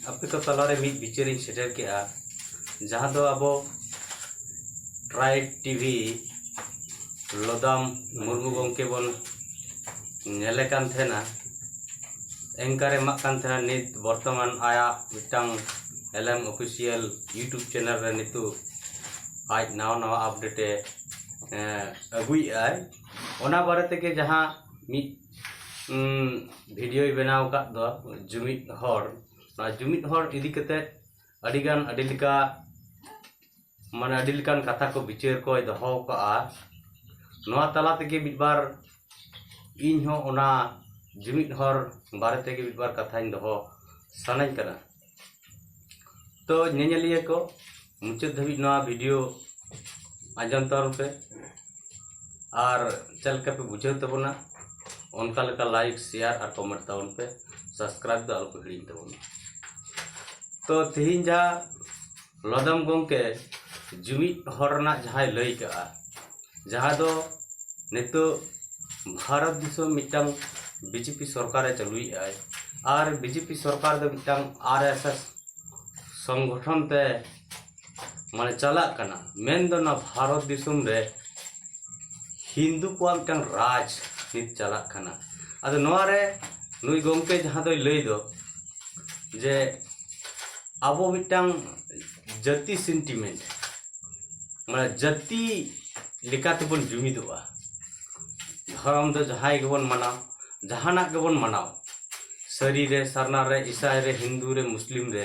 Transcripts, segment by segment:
आपे को तलारे मिद बिचार सेटर के जहाँ दो अब ट्राइब टीवी लदाम मुर्मू गंके बन नेले कान थेना एंकर एमाक कान थेना नित वर्तमान आया मिटांग एलएम ऑफिशियल यूट्यूब चैनल रे नितु आज नवा नवा अपडेट अगुई आय ओना बारे ते जहाँ मिद वीडियो बनाव का दो जुमित हर जुमित हर इदी कते अडिगान अडिलिका माने अडिलिकान कथा को विचार को दहो का नवा तला तेगे मिदबार इन हो ओना जुमित हर बारे तेगे मिदबार कथा इन दहो सानाई कना तो नेनेलिया को मुचाद धाबी नवा वीडियो आंजम तार पे और चलका पे बुझाव तबना उनका लेका लाइक शेयर और कमेंट ताउन पे सब्सक्राइब दो आलो पे हिड़ी तबना तो तेहिं जहाँ लदम गंके जुमित हरना जहाँ लई का जहाँ दो नितो भारत दिसम मिटांग बीजेपी सरकार चालुई आय और बीजेपी सरकार दो मिटांग आरएसएस संगठन ते माने चला कना मेन दो ना भारत दिसम रे हिंदू को मिटांग राज नित चला कना अदो नोआ रे नुई गंके जहाँ दो लई दो जे आबो मिटांग जाति सेंटिमेंट माने जाति लेकाते बन जुमिदोआ धर्म दो जहाय गेबन मानाव जहाना गेबन मानाव सरी रे सरना रे ईसाई रे हिंदू रे मुस्लिम रे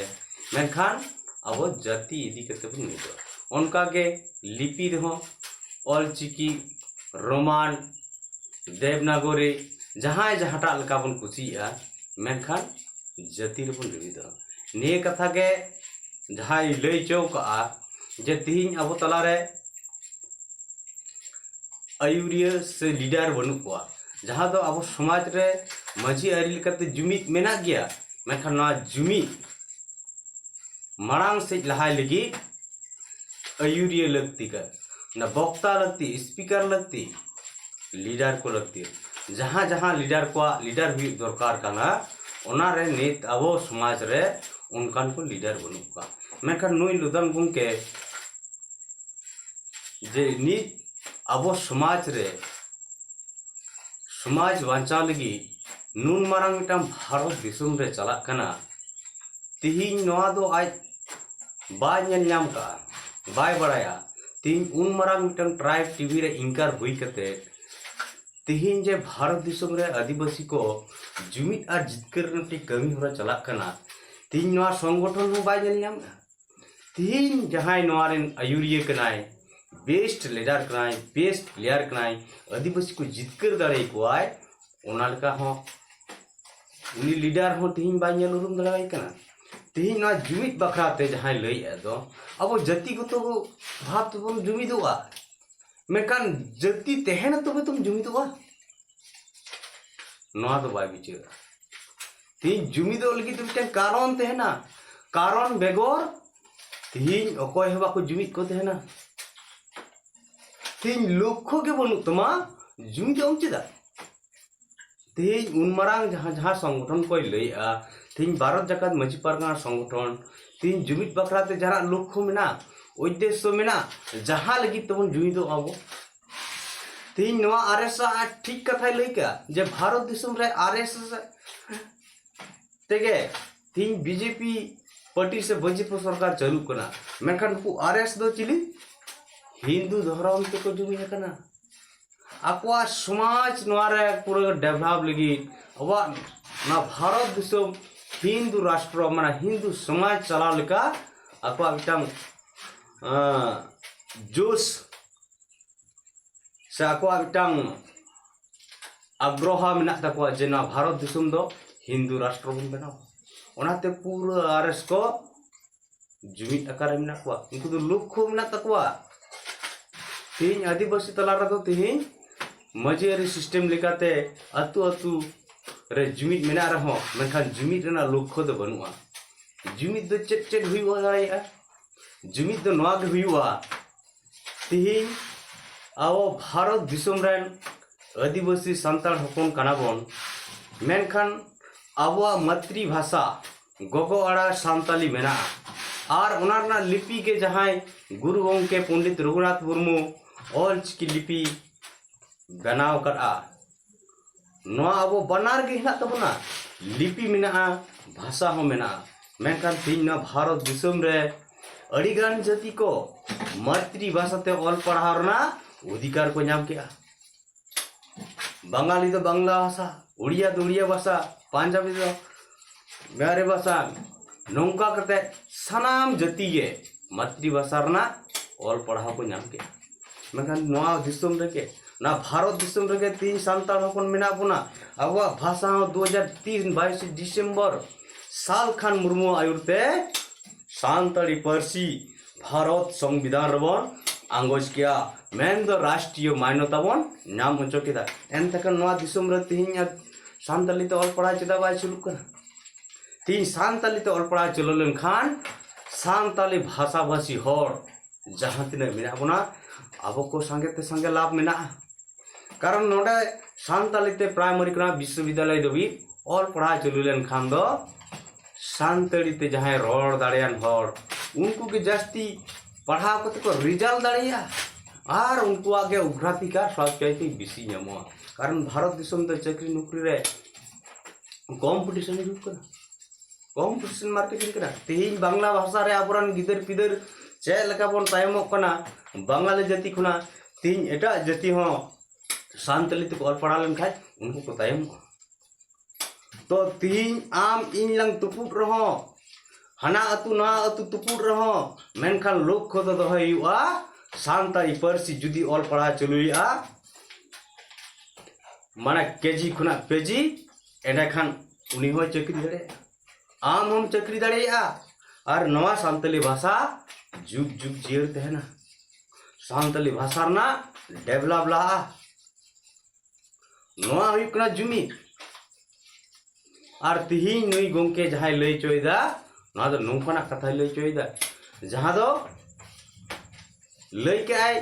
मेनखान आबो जाति इदी कते बन मिदो उनका के लिपि रहो ऑलचिकी रोमान देवनागरी जहाय जहाटा लका बन कुसिया मेनखान जाति रे बन जुमिदो ने कथा के जहां लई चौका जे तीन अब तला रे आयुरिया से लीडर बनु को जहां दो अब समाज रे मझी आरी लेकाते जुमित मेना गया मेखन ना जुमित मांग से लहाय लगी आयुरिया लगती का ना वक्ता लगती स्पीकर लगती लीडर को लगती जहां जहां लीडर को लीडर भी दरकार काना ओना रे नित अब समाज रे उनकान को लीडर बनुका मेखन नुई लुदन गुंके जे नित अब समाज रे समाज वांचा लगी नुन मारंग मिटांग भारत दिसुम रे चला कना तिहिन नवा दो आज बाय नेल नाम का बाय बड़ाया तिहिन उन मारंग मिटांग ट्राइब टीवी रे इंकर हुई कते तिहिन जे भारत दिसुम रे आदिवासी को जुमित और जितकर नटी कमी होरा चला कना तीन नवा संगठन हो बाय नेल नाम तीन जहां नवा रेन आयुरिया कनाय बेस्ट लीडर कनाय बेस्ट प्लेयर कनाय आदिवासी को जितकर दाड़े को आय ओना लका हो उनी लीडर हो तीन बाय नेल उरुम दाड़ाय कना तीन नवा जुमित बखराते जहां लई दो अब जाति को तो भाव तो बन जुमिदोआ मेकान जाति तेहन तो तुम जुमिदोआ नवा तो बाय बिचार तीन जुमिदो लगी तो मिटन कारण तेहना कारण बेगोर तीन अकोय हबा को जुमित को तेहना तीन लक्ष्य के बनु तमा जुमित उचिदा तीन उन मारांग जहां जहां संगठन को लईआ तीन भारत जाकात मझी पारगाना संगठन तीन जुमित बखराते जरा लक्ष्य मेना उद्देश्य मेना जहां लगी तबन जुमिदो आबो तीन नवा आरएसएस ठीक कथा लईका जे भारत दिसम रे आरएसएस तेगे तीन बीजेपी पार्टी से बीजेपी सरकार चालू करना मेखन को आरएस दो चिली हिंदू धर्म ते को जुमी कना आकवा समाज नवारे पूरा डेवलप लगी अवा ना भारत दिसम हिंदू राष्ट्र माना हिंदू समाज चला लेका आकवा बिटांग जोश से आकवा बिटांग आग्रह मेना तकवा जे ना भारत दिसम दो हिंदू राष्ट्र बन बनाओ ओनाते पूरा आरएस को जुमित आकार मेना को उनको तो लक्ष्य मेना तकवा तीन आदिवासी तला रे तो तीन मजेरी सिस्टम लेकाते अतु अतु रे जुमित मेना रहो मेखान जुमित रेना लक्ष्य दो बनुआ जुमित दो चेक चेक हुई दाड़ाया जुमित दो नवा गे हुआ तीन आओ भारत दिसम रेन आदिवासी संतान हकन काना बन मेनखान आबो मातृभाषा गोगो आड़ा सानताली मेना और उनारना लिपि के जहां गुरु गोंके पंडित रघुनाथ मुर्मू ऑलचिकी लिपि बनाव करा नवा अब बनार के हिना तबना लिपि मेना भाषा हो मेना मेनखान तीन भारत दिसम रे अड़ीगान जाति को मातृभाषा ते ऑल पढ़ावना अधिकार को नाम किया बंगाली तो बांग्ला भाषा उड़िया तो उड़िया भाषा पंजाबी तो गारे भाषा नौका करते सनाम जाति के मातृभाषा रना ऑल पढ़ाव को नाम किया मेनखान नवा दिसम रे ना भारत दिसम रे तीन सानताल हपन मेना बुना अब भाषा 2023 डिसेम्बर साल खान मुर्मू आयुरते सानताली पारसी भारत संविधान रबन आंगोज किया मेन दो राष्ट्रीय मान्यता बन नाम होचो केदा एनतकन नवा दिसम रे तीन सानताली ते ऑल पढ़ा चेदा बाय चलु कना तीन सानताली ते ऑल पढ़ा चलो लेन खान सानताली भाषा भाषी हर जहां तिना मेना बुना अब को संगे लाभ मेना कारण नोडे सानताली ते प्राइमरी कना विश्वविद्यालय दबी ऑल पढ़ा चलु लेन खान दो सानताली ते जहां रोड दाड़ियान हर उनको के जास्ती पढ़ाव को रिजल्ट दाड़िया और उनको आगे अग्राधिकार सब चाहते बेसी नामो कारण भारत दिसम तो चाकरी नौकरी रे कंपटीशन जुग कना कंपटीशन मार्केटिंग कना तेज बांग्ला भाषा रे आबरन गिदर पिदर चे लका बन तायमो कना बांगाली जाति खुना तीन एटा जाति हो सानताली ते ऑल पढ़ा लेन खाय उनको को तायम तो तीन आम इन लंग तुपुट रहो हना अतु ना अतु तुपुट रहो मेनखान लोक खो दो हयुआ सानताली पारसी जुदी ऑल पढ़ा चलुया माने केजी खुना पेजी एंडा खान उनी हो चाकरी दड़े आम हम चाकरी दड़ेया और नवा सानताली भाषा जुग जुग जीर तहना सानताली भाषा ना डेवलप ला नवा हुई जुमी और तिहिन नुई गोंके जहां लई चोयदा ना दो नौकाना कथा लई चोयदा जहां दो लई के आय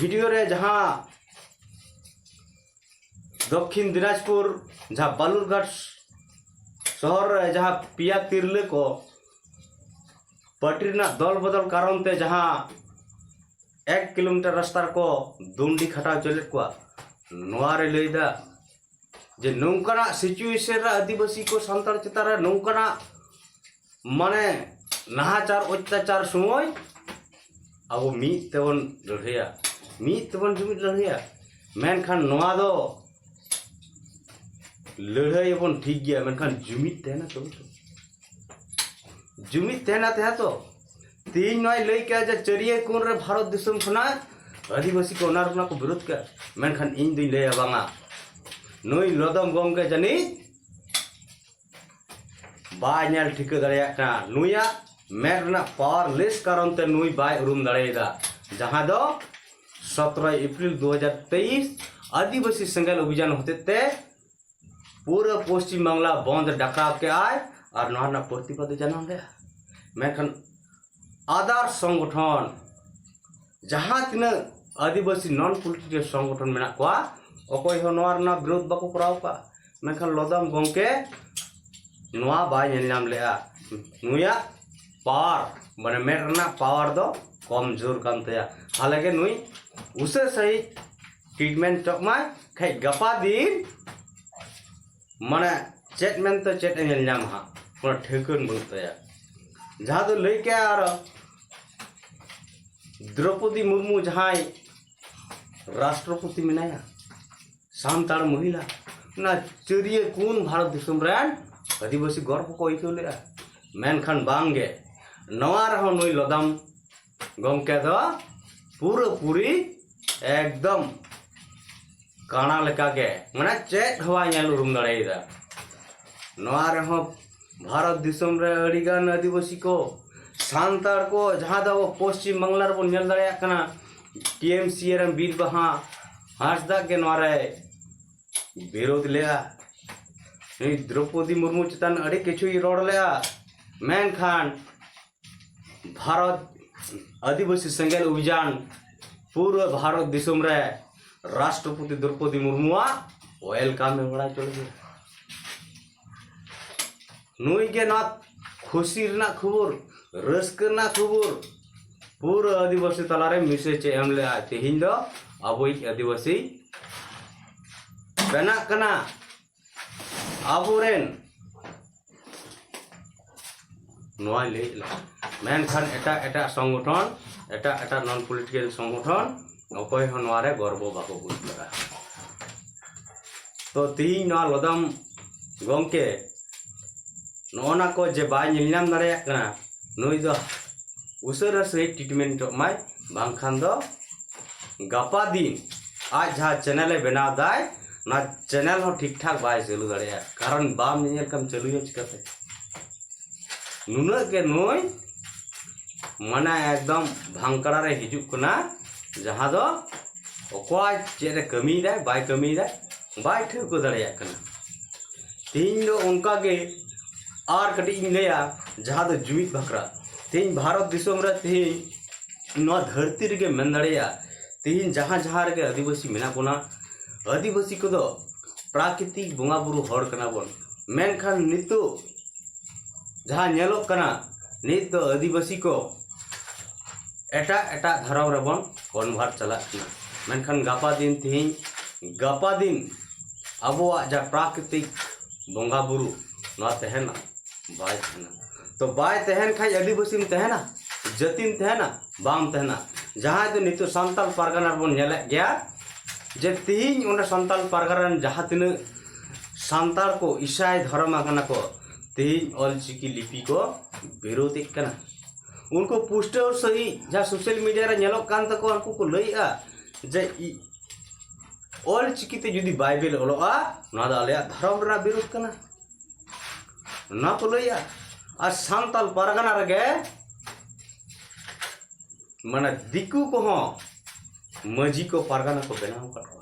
वीडियो रे जहां दक्षिण दिनाजपुर जहां बालुरघाट शहर रे जहां पिया तिरले को पार्टी ना दल बदल कारण ते जहां 1 किलोमीटर रास्ता को दुंडी खटा चले को नोआरे लईदा जे नौकाना सिचुएशन रे आदिवासी को सानताल चितारे नौकाना माने नाहाचार अत्याचार समय अब मीत तेवन लड़ैया मीत तेवन जुमित लड़ैया मेनखान नोआ दो लड़ाई बन ठीक गया मेनखान जुमित तेना तो जुमित तेना तो तीन नय लई के जे चरिये कोन रे भारत दिसम खना आदिवासी को नारना को विरोध के मेनखान इन दिन ले बांगा नई लदम गोंगे जानी बाय नेल ठिक दाड़िया का नुया मेरना पावरलेस कारण ते नुई बाय उरुम दाड़ेदा जहां दो 17 अप्रैल 2023 आदिवासी संगल अभियान होते ते पूरा पश्चिम बांग्ला बंद डकाव के आय और नहरना प्रतिपद जन्म ले मेखन आधार संगठन जहां तीन आदिवासी नॉन पॉलिटिकल संगठन मेना कोआ अकोय हो नोरना विरोध बाको कराव का मेखन लदम गोंके नोआ बाय नेल नाम लेआ नुया पावर माने मेरना पावर दो कमजोर कान तया हालांकि नुई उसे सही ट्रीटमेंट चकमा खै गपा दिन माने चेटमेंट तो चेट नेल नाम हा कोन ठेकन बन तया जहां दो लई के आर द्रौपदी मुर्मू जहां राष्ट्रपति मेनाया सानताल महिला ना चरिये कौन भारत दिसम रेन आदिवासी गर्व को इको ले मेनखान बांगे नवा रहो नई लदम गमके दो पूरा पूरी एकदम काना लेका के माने चेट हवा नेल उरुम दाड़ेदा नवा रहो भारत दिसम रे अड़ीगान आदिवासी को सानताल को जहां दो पश्चिम बांग्ला रे नेल दाड़ेया कना टीएमसी रे बीर बहा हासदा के नवारे विरोध लेआ द्रौपदी मुर्मू चितान अड़े किछु रोड लेआ मेनखान भारत आदिवासी संगल अभियान पूर्व भारत दिसम रे राष्ट्रपति द्रौपदी मुर्मुआ वेलकम में बड़ा चल गया नुई के ना खुशी रना खबर रस्कना खबर पूरा आदिवासी तलारे मिसे चे एम ले तेहिं दो अबोई आदिवासी बेना कना आबोरेन नोआ ले मेनखान एटा एटा संगठन एटा एटा नॉन पॉलिटिकल संगठन अकोय हो नोआ रे गर्व बाको बुझ लगा तो तेहिं नोआ लदम गंके नोना को जे बाय निलनाम दारे कना नुई दो उसरा से ट्रीटमेंट माय बांखान दो गापा दिन आज जहाँ चैनल बनाव दाय ना चैनल हो ठीक ठाक बाय चलू दाड़े कारण बाम नियल कम चलू चिकाते नुना के नुई मना एकदम भांकड़ा रे हिजुक कना जहाँ दो ओकोय चेरे कमी दाय बाय ठेको दाड़े कना तीन दो उनका के और कटी इंडिया जहाँ दो जुमित भकरा तीन भारत दिसोम रे तीन नवा धरती रे मेन दाड़ेया तीन जहाँ जहाँ रे आदिवासी मेना कोना आदिवासी को दो प्राकृतिक बोंगा बुरु हड़ कना बोन मेनखान नितो जहाँ नेलो कना नित दो आदिवासी को एटा एटा धर्म रे बोन कन्वर्ट चला कना मेनखान गापा दिन अबोआ जा प्राकृतिक बोंगा बुरु नवा तहना बाय तहना तो बाय तहन खाई आदिवासी में तहना जतिन तहना बाम तहना जहाँ तो नितो संताल परगना बोन नेले गया जे तीन उन्हें संताल परगना जहाँ तीन संताल को ईसाई धर्म आकना को तीन ऑलचिकी लिपि को विरोध करना उनको पुष्ट और सही जहाँ सोशल मीडिया रे नेलो कान तको उनको को लइआ जे ऑलचिकी ते जुदी बाइबल ओलोआ ना दाले धर्म रा विरोध करना ना को लइआ और संताल परगना रे माने दिकू को हो मजी को परगना को बनाव कटवा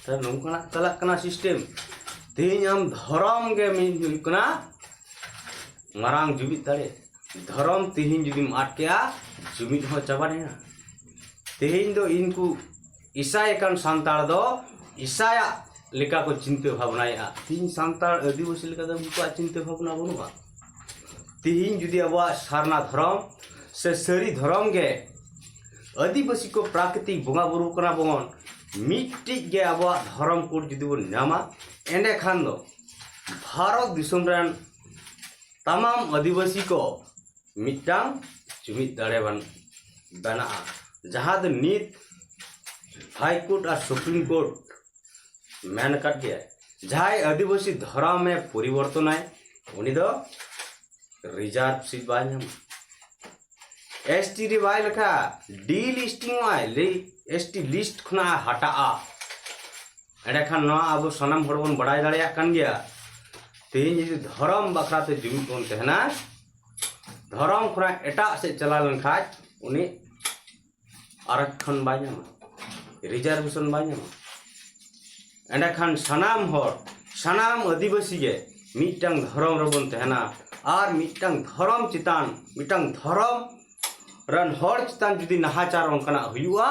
तो नोंकना चला कना सिस्टम तेहिं आम धर्म के मिकना मारांग जुमित दाड़े धर्म तेहिं जुदी आट के जुमित हो चाबा ना तेहिं दो इनको ईसाई कान संताल दो ईसाया लेका को चिंता भावनाया तेहिं संताल आदिवासी लेका दो उनको चिंता भावना बनुआ तेहिं जुदी अब सारना धर्म से सरी धर्म के आदिवासी को प्राकृतिक बोंगा बुरु कना बोन मिट्टी के अब धर्म को जुदी बन नामा एंडे खान दो भारत दिसोम रन तमाम आदिवासी को मिटांग जुमित दाड़े बना जहाँ दो नीत हाई कोर्ट और सुप्रीम कोर्ट मैन काट गया जहाँ आदिवासी धर्म में परिवर्तन है उन्हीं दो रिजर्व सीट बाय एसटी रे बाय लखा डी लिस्टिंग वाय ले एसटी लिस्ट खुना हटा एडे खान न अब सनम हड़ बन बड़ाई दाड़े कान गया तेहिं जी धर्म बखरा ते जुमित बन तहना धर्म खुना एटा से चला लन खाज उनी आरक्षण बाय नामा रिजर्वेशन बाय नामा एडे खान सनाम आदिवासी के मिटंग धर्म रे बन तहना और मिटंग धर्म चितान मिटंग धर्म रन हर चितान जुदी नाहाचार उनकना हुआ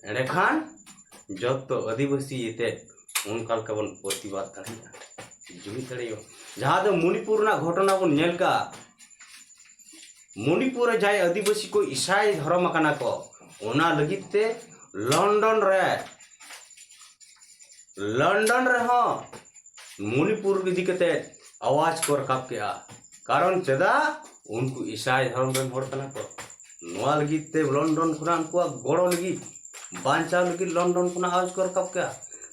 एडे खान जब तो आदिवासी ये उनका बन प्रतिवाद दाड़ा जुमित दाड़े जहाँ तो मणिपुर ना घटना बन नेल का मणिपुर जाए आदिवासी को ईसाई धर्म कना को ओना लगित ते लंदन रे हो मणिपुर इदी कते आवाज को रकाब के कारण चेदा उनको ईसाई धर्म रन हड़ कना को नोआ लगित ते लंदन खुना उनको गड़ो लगित बांचा लगित लंदन खुना आवाज को रकाब के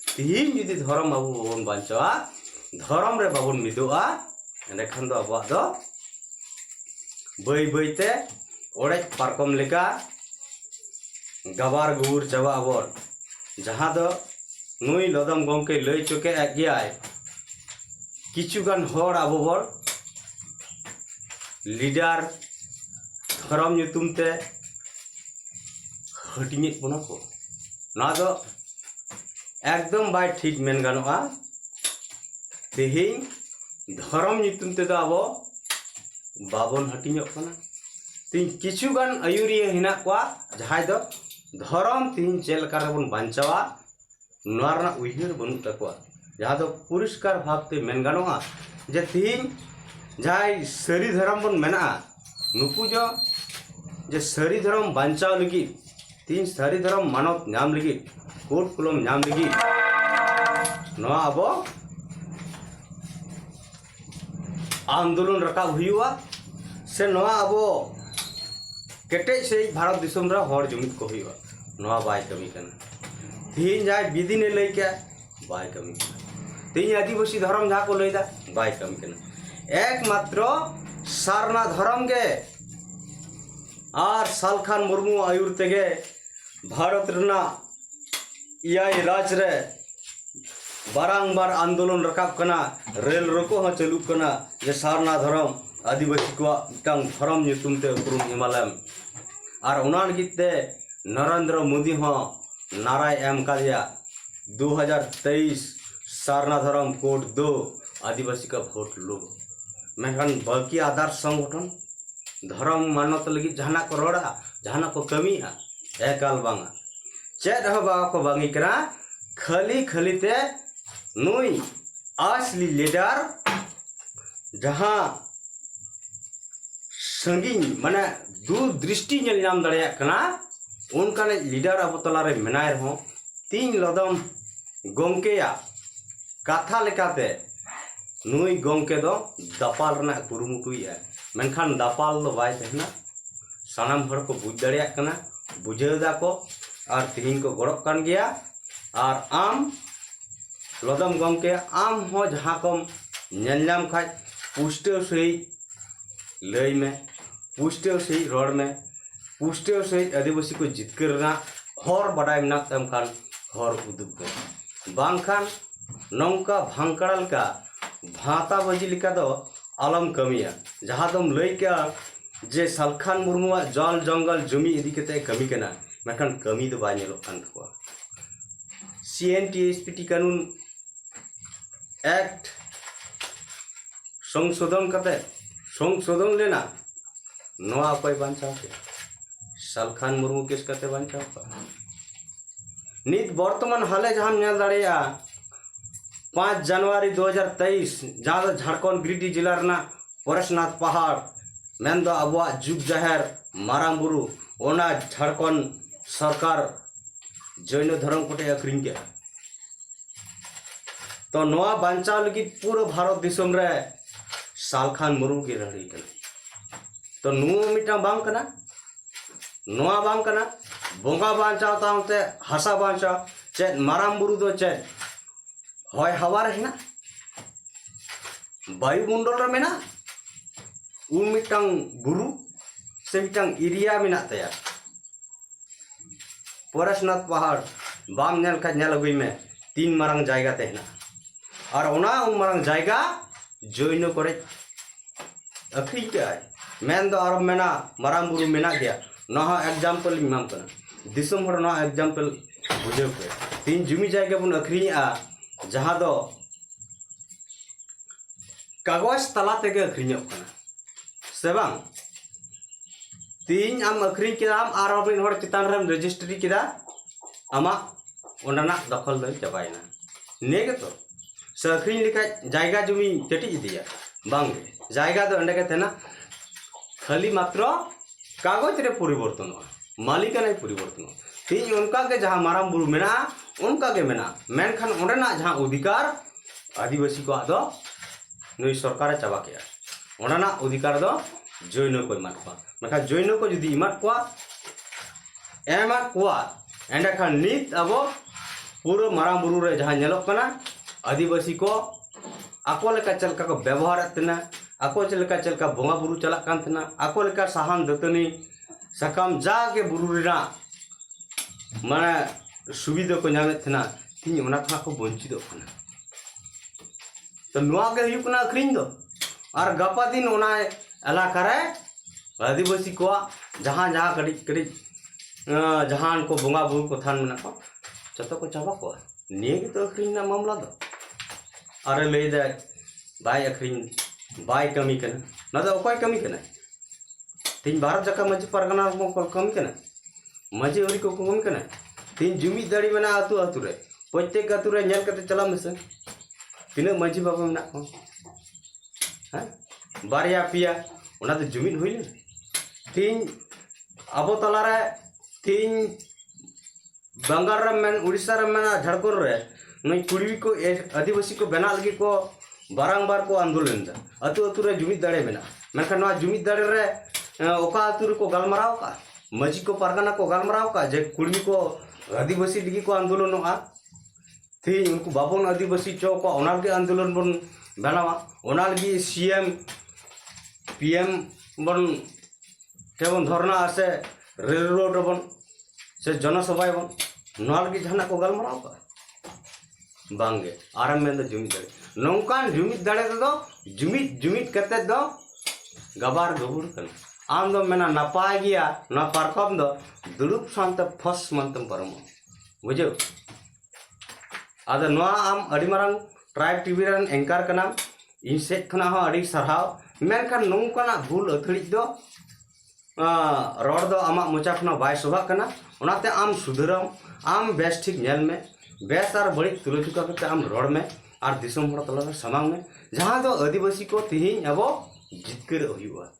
तीन जुदी धर्म अब बन बांचा धर्म रे बाबन मिदोआ एंडेखान दो अब दो बई बईते ओड़े पारकम लेका गबार गुर चाबा आबन जहाँ दो नुई लदम गंके लई चोके गयाय किचुगान हर आबो बर लीडर धर्म ᱧᱩᱛᱩᱢ ते हटिङेद बना को ना दो एकदम बाय ठीक मेन गानोआ तेहिं धर्म ᱧᱩᱛᱩᱢ ते दो आबो बाबन हटिङोग कना तीन किचुगान आयुरिया हिना कोआ जहाय दो धर्म तीन चेल कारबन बांचावा नोरना उइहर बनु तकोआ जहाँ दो पुरस्कार भावते मेन गानोआ जे तीन जहां सारी धर्म बन मेना नुकु जो जे सारी धर्म बांचाव लगी तीन सारी धर्म मानव नाम लगी कोट कलम नाम लगी नवा अब आंदोलन रकाब हुआ से नवा अब केटे से भारत दिसम रे हर जुमित को हुआ नवा बाय कमी करना तीन जाए विधि ने लई क्या बाय कमी करना तीन आदिवासी धर्म जहाँ को लईदा बाय कमी करना एकमात्र सारना धर्म के और सालखान मुर्मू आयुर तेगे भारत रना इयाय राज रे बारंबार आंदोलन रकाब कना रेल रोको हाँ चलू कना जे सारना धर्म आदिवासी को धर्म नितुमते उपरुम हिमालय और उना लगिते नरेंद्र मोदी हाँ नाराय एम का दिया 2023 सारना धर्म कोड 2 आदिवासी का वोट लो मेखान बाकी आधार संगठन धर्म मानत लगी जहाना को रोड़ा जहाना को कमी है एकाल बांगा चेत बाबा को बांगी करा खाली खाली ते नुई असली लीडर जहां संगीन माने दूर दृष्टि नेल नाम दड़िया कना उनका लीडर अब तलारे मेनाय रहो तीन लदम गोंकेया कथा लेकाते नुई गोंके दो दापाल रना कुरुमुटुया मेनखान दापाल दो बाय तहना सानाम हर को बुझ दड़िया कना बुझेदा को और तीन को गड़क कान गया और आम लदम गोंके आम हो जहाँ कम नेलनाम खाय पुष्टे सही लय में पुष्टे सही रोड में पुष्टे सही आदिवासी को जितकर हर बड़ाई में तम खान हर उदुग बांखान नौका भांकड़ल का भाता बजी लिखा दो आलम कमिया जहाँ तुम लय क्या जे सालखान मुर्मुआ जल जंगल जमी इदी केते कमी केना मेखान कमी दो बाय नेलोक कान तकवा CNTSPT कानून एक्ट संशोधन करते संशोधन लेना नवा कोई बांचाव के सालखान मुर्मू केस करते बांचाव नित वर्तमान हाले जहां नेल दाड़िया 5 जनवरी 2023 जहां झारखंड गिरिडीह जिला रना परेशनाथ पहाड़ मेन दो अबुआ जुग जाहिर माराम बुरु ओना झारखंड सरकार जैन धर्म कोटे अक्रिंग के तो नवा बांचाव लगी पूरा भारत दिसम रे सालखान मुर्मू की लड़ी कना तो नुआ मिटा बांग कना नवा बांग कना बोंगा बांचाव तांते हसा बांचाव चेत माराम बुरु दो चेत होय हवा रहना वायुमंडल रे मेना उन मिटांग बुरु से मिटांग एरिया मेना तया परेशनाथ पहाड़ बाम नेल का नेल अगुई में 3 मारंग जायगा तहना और उन मारंग जायगा जैन करे अखरी के आय मेन दो और मेना माराम बुरु मेना गया नहा एग्जाम्पल इमाम कना दिसम हर नहा एग्जाम्पल बुझे पे 3 जमी जायगा बन अखरी जहाँ दो कागज तला तेगे अखरी कना से बांग 3 आम अखरी के आम आर बिन हर चितान रेम रजिस्ट्री केदा आमा ओनाना दखल दो चाबायना नेगे तो से अखरी लेका जायगा जमी चटी इदिया बांग जायगा दो अंडे के तेना खाली मात्र कागज रे परिवर्तन मालिका नहीं परिवर्तन तीन उनका के जहाँ माराम बुरु मेना उनका के मेना मेनखान ओंडेना जहाँ अधिकार आदिवासी को आदो नई सरकार चाबा के ओंडेना अधिकार दो जैन को इमात को मेखा जैन को जुदी इमात को एमात को एंडे खान नित अब पूरा माराम बुरु रे जहाँ नेलोक कना आदिवासी को आको लेका चलका को व्यवहार तेना आको चलका बोंगा बुरु चला कान तेना आको लेका साहान दतनी सकाम जाके बुरु रेना माने सुविधा को नामे तेना तीन ओना खा को वंचित कना तो नुआ के हुई कना अखरिन दो और गपा दिन ओना इलाका रे आदिवासी को जहाँ जहाँ कड़ी कड़ी जहाँ को बोंगा बुरु को थान मेना को जतो को चाबा को निये तो अखरिन ना मामला दो अरे ले दे बाय अखरिन बाय कमी कना ना तो कोई कमी कना तीन भारत जका मजी परगना को कमी कना मजी ओरी को कमी कना तीन जुमी दाड़ी मेना आतु आतु रे प्रत्येक आतु रे नेल कते चला मेसे तीन मजी बाबा मेना को हां बारिया पिया उना तो जुमिद हुई तीन अब तलारे तीन बंगाल रे मेन उड़ीसा रे मेन झारखंड रे नई कुड़ी को आदिवासी को बना लगी को बारंबार को आंदोलन दा अतु अतु रे जुमिद दाड़े बना मेनखान नवा जुमिद दाड़े रे ओका अतु रे को गालमाराव का मजी को पारगाना को गालमाराव का जे कुड़ी को आदिवासी लगी को आंदोलनोगा तीन उनको बाबन आदिवासी चौ को ओनाल के आंदोलन बन बनावा ओनाल की सीएम पीएम बन केवन धरना आसे रेल रोड बन से जनसभा बन नाल की जहाना को गालमाराव का बांगे आराम में जुमिद दाड़े नौकान जुमिद दाड़े दो जुमिद करते दो गबार गबुर कन आम दो मेना नपाय गया ना पारकम दो दुरुप शांत फस मंतम परम बुझे आदो नवा आम अड़ी Marang tribe TV run anchor कना इन सेट खना हो अड़ी सरहाव मेनखान नौकाना भूल अथड़ी दो रड़ दो आमा मोचा खना बाय सभा कना ओनाते आम सुधरम आम बेस ठीक नेल में बेस और बड़ी तुलचुका करते आम रड़ में और दिसम हड़ तला में समांग में जहाँ तो आदिवासी को तिहिं अब जितकर हुआ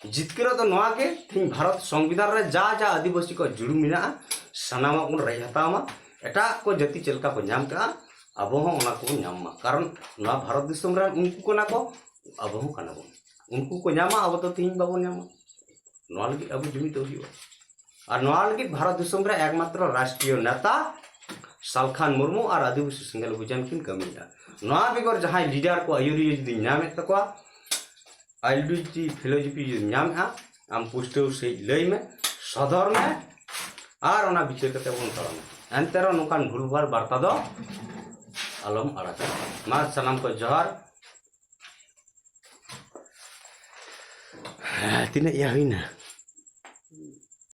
जितकर तो नवा के तीन भारत संविधान रे जा जा आदिवासी को जुड़ मिना सनामा उन रही हतामा एटा को जति चलका को नाम का अब हो ओना को नाम कारण नवा भारत दिसम रे उनको को ना को अब हो कना बो उनको को नामा अब तो तीन बाबो नामा नवा लगी अब जुमित हुआ और नवा लगी भारत दिसम रे एकमात्र राष्ट्रीय नेता सालखान मुर्मू और आदिवासी सिंगल बुझान किन कमिया नवा बेगर जहां लीडर को आयुरी यदि नाम तकवा आइडियोलॉजी फिलोसफी यदि नाम है आम पुष्टो से लय में सदर में और ओना विचार करते बन तड़म एंतेरो नोकान भूलभाल वार्ता दो आलम आड़ा मा सलाम को जोहार तीन या हुई ना।